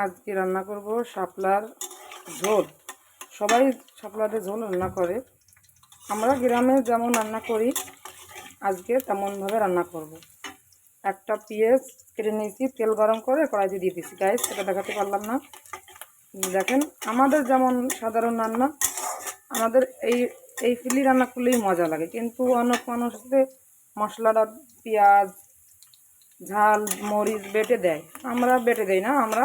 আজকে রান্না করব শাপলার ঝোল। সবাই শাপলার ঝোল রান্না করে, আমরা গ্রামে যেমন রান্না করি আজকে তেমনভাবে রান্না করব। একটা পেঁয়াজ কেটে নিয়েছি, তেল গরম করে কড়াইতে দিয়ে দিয়েছি। গাইস, সেটা দেখাতে পারলাম না। দেখেন, আমাদের যেমন সাধারণ রান্না, আমাদের এই ফিলি রান্না করলেই মজা লাগে, কিন্তু অনেক মানুষ মশলাটা পেঁয়াজ ঝাল মরিচ বেটে দেয়। আমরা বেটে দেই না, আমরা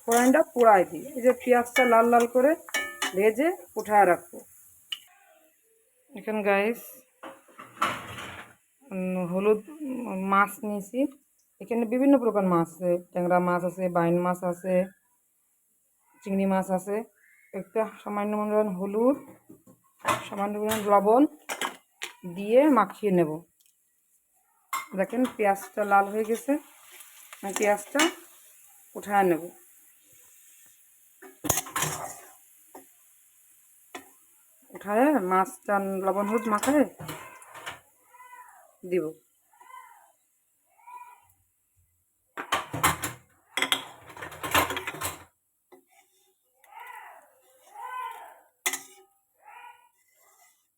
ফোড়নটা পোড়াই দিই। এই যে পেঁয়াজটা লাল লাল করে ভেজে উঠায় রাখবো। এখানে গাইস হলুদ মাছ নিয়েছি। এখানে বিভিন্ন প্রকার মাছ আছে, ট্যাংরা মাছ আছে, বাইন মাছ আছে, চিংড়ি মাছ আছে। একটা সামান্য পরিমাণ হলুদ, সামান্য পরিমাণ লবণ দিয়ে মাখিয়ে নেব। দেখেন পেঁয়াজটা লাল হয়ে গেছে, পেঁয়াজটা উঠায় নেব। উঠায় মাছটা লবণ হলুদ মাখায় দিব।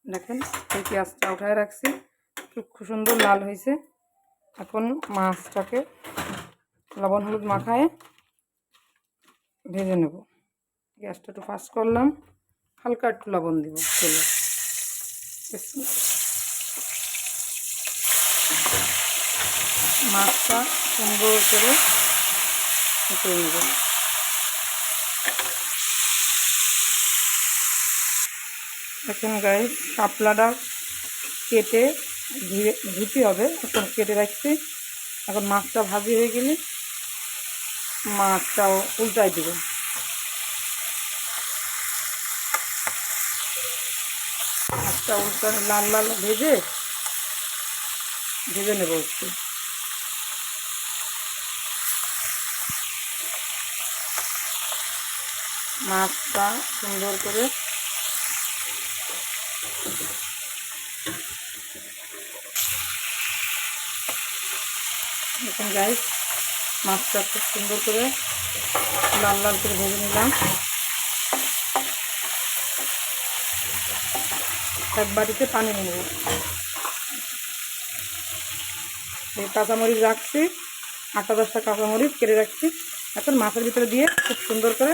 দেখেন এই পেঁয়াজটা উঠায় রাখছি, খুব সুন্দর লাল হয়েছে। এখন মাছটাকে লবণ হলুদ মাখায় ভেজে নেব। গ্যাসটা একটু ফাস্ট করলাম, হালকা একটু লবণ দিব তেলে। মাছটা সুন্দর করে ভেজে নেব। এখন গাইস শাপলাটা কেটে ধুতে হবে, এখন কেটে রাখছি। এখন মাছটা ভাজি হয়ে গেলে মাছটাও উল্টাই দেব। মাছটা উল্টা লাল লাল ভেজে নেব একটু। মাছটা সুন্দর করে এখন গাইস মাছটা খুব সুন্দর করে লাল লাল করে ভেজে নিলাম। এক বাটিতে পানি নেব। এই কাঁচামরিচ রাখছি, 8-10টা কাঁচামরিচ কেটে রাখছি। এখন মাছের ভিতরে দিয়ে খুব সুন্দর করে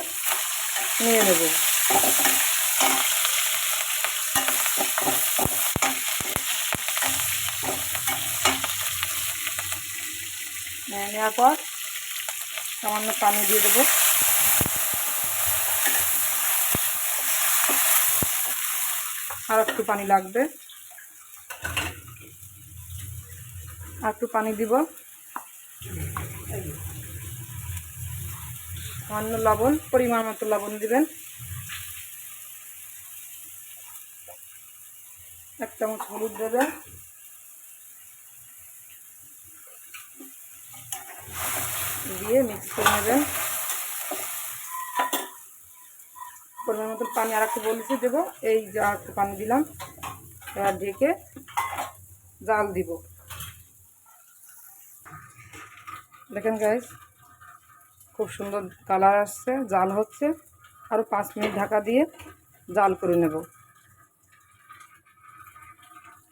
নিয়ে নেব। নেওয়ার পর সামান্য পানি দিয়ে দেবো। আর একটু পানি লাগবে, আর একটু পানি দিব। সামান্য লবণ, পরিমাণ মতো লবণ দিবেন। 1 চামচ হলুদ দেবেন। দিয়ে মিক্স করে নেবেন। পরিমাণ মতো পানি আর একটু বলেছি দেবো। এই যে আর একটু পানি দিলাম, এবার ঢেকে জাল দিব। দেখেন গাইস, খুব সুন্দর কালার আসছে, জাল হচ্ছে। আরও 5 মিনিট ঢাকা দিয়ে জাল করে নেব।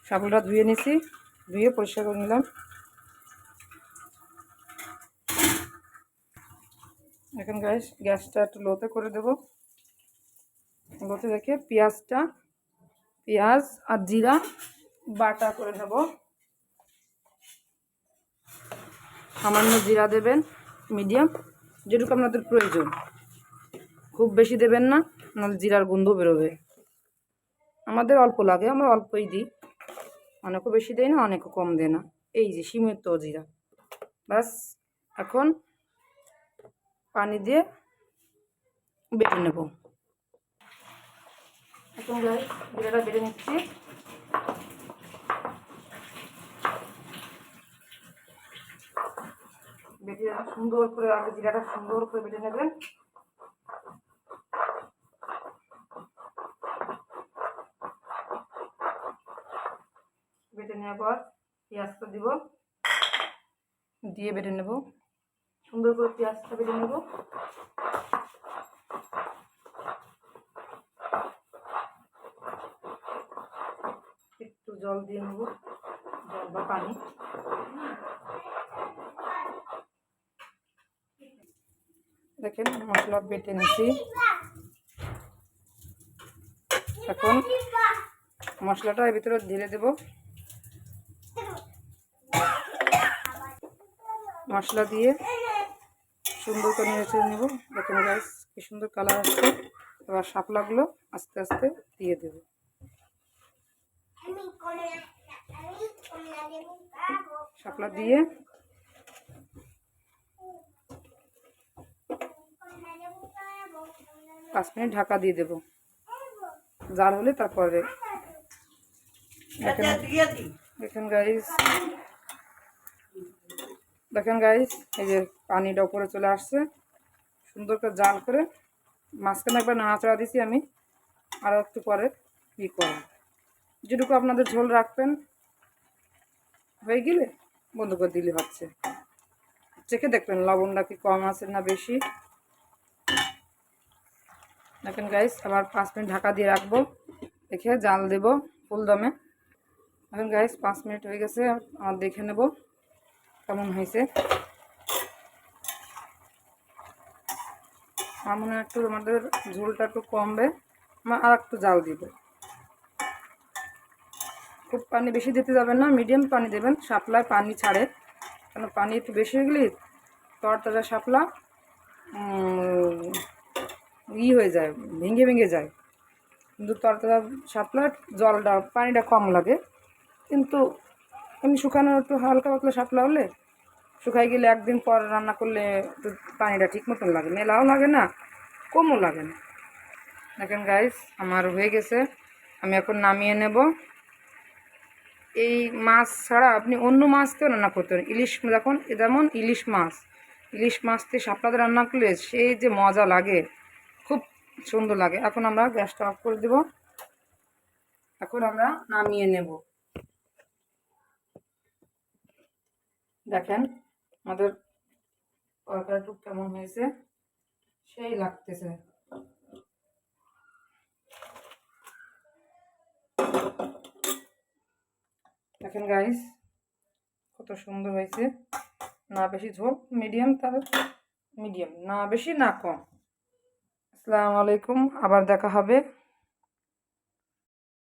শাপলাটা ধুয়ে নিছি, ধুয়ে পরিষ্কার করে নিলাম। এখন গাইস গ্যাসটা একটু লোতে করে দেব। লোতে রেখে পেঁয়াজ আর জিরা বাটা করে নেব। সামান্য জিরা দেবেন, মিডিয়াম, যেটুকু আপনাদের প্রয়োজন। খুব বেশি দেবেন না, নাহলে জিরার গন্ধ বেরোবে। আমাদের অল্প লাগে, আমরা অল্পই দিই, অনেকও বেশি দেয় না, অনেকও কম দেয় না। এই যে সীমিত জিরা, ব্যাস। এখন পানি দিয়ে বেটে নেব। এখন জিরাটা বেটে নিচ্ছি। বেটে সুন্দর করে, আগে জিরাটা সুন্দর করে বেটে নেবেন। বেটে নেওয়ার পর পেঁয়াজটা দিব, দিয়ে বেটে নেব। সুন্দর করে পেঁয়াজটা ভেজে নেব। একটু জল দিয়ে নেব, জল বা পানি। দেখেন মশলা বেটে নিচ্ছি। এখন মশলাটা এর ভিতরে ঢেলে দেব। মশলা দিয়ে সুন্দর করে নেড়ে নেব। দেখেন গাইস কি সুন্দর কালার আসছে। এবার শাপলাগুলো আস্তে আস্তে দিয়ে দেব। শাপলা দিয়ে 5 মিনিট ঢাকা দিয়ে দেব, জাল হলে তারপরে। দেখেন গাইস, দেখেন গাইস এই যে পানিটা উপরে চলে আসছে। সুন্দর করে জাল করে মাঝখানে একবার নাড়াচাড়া দিছি আমি। আরও একটু পরে ই করব, যেটুকু আপনাদের ঝোল রাখবেন হয়ে গেলে বন্ধ করে দিলে হচ্ছে। চেখে দেখবেন লবণটা কি কম আছে না বেশি। দেখেন গাইস আবার 5 মিনিট ঢাকা দিয়ে রাখবো, রেখে জাল দেব ফুল দমে। এখন গাইস 5 মিনিট হয়ে গেছে, আমার দেখে নেব কেমন হয়েছে। আমার মনে হয় একটু আমাদের ঝোলটা একটু কমবে, আমার আর একটু জাল দিব। খুব পানি বেশি দিতে যাবেন না, মিডিয়াম পানি দেবেন। শাপলায় পানি ছাড়ে, কারণ পানি একটু বেশি হয়ে গেলে তরতাজা শাপলা হয়ে যায়, ভেঙে ভেঙে যায়। কিন্তু তরতাজা শাপলার জলটা পানিটা কম লাগে। কিন্তু এমনি শুকানো একটু হালকা পাতলা শাপলা হলে শুকাই গেলে একদিন পর রান্না করলে একটু পানিটা ঠিক মতন লাগে, মেলাও লাগে না, কমও লাগে না। দেখেন গাইস আমার হয়ে গেছে, আমি এখন নামিয়ে নেব। এই মাছ ছাড়া আপনি অন্য মাছতেও রান্না করতে পারেন। ইলিশ দেখুন, যেমন ইলিশ মাছ দিয়ে শাপলা দিয়ে রান্না করলে সেই যে মজা লাগে, খুব সুন্দর লাগে। এখন আমরা গ্যাসটা অফ করে দেব, এখন আমরা নামিয়ে নেব। দেখেন আমাদের তরকারিটা কেমন হয়েছে, সেই লাগতেছে। দেখেন গাইস কত সুন্দর হয়েছে, না বেশি ঝোল, মিডিয়াম, তার মিডিয়াম, না বেশি না কম। আসসালামু আলাইকুম, আবার দেখা হবে।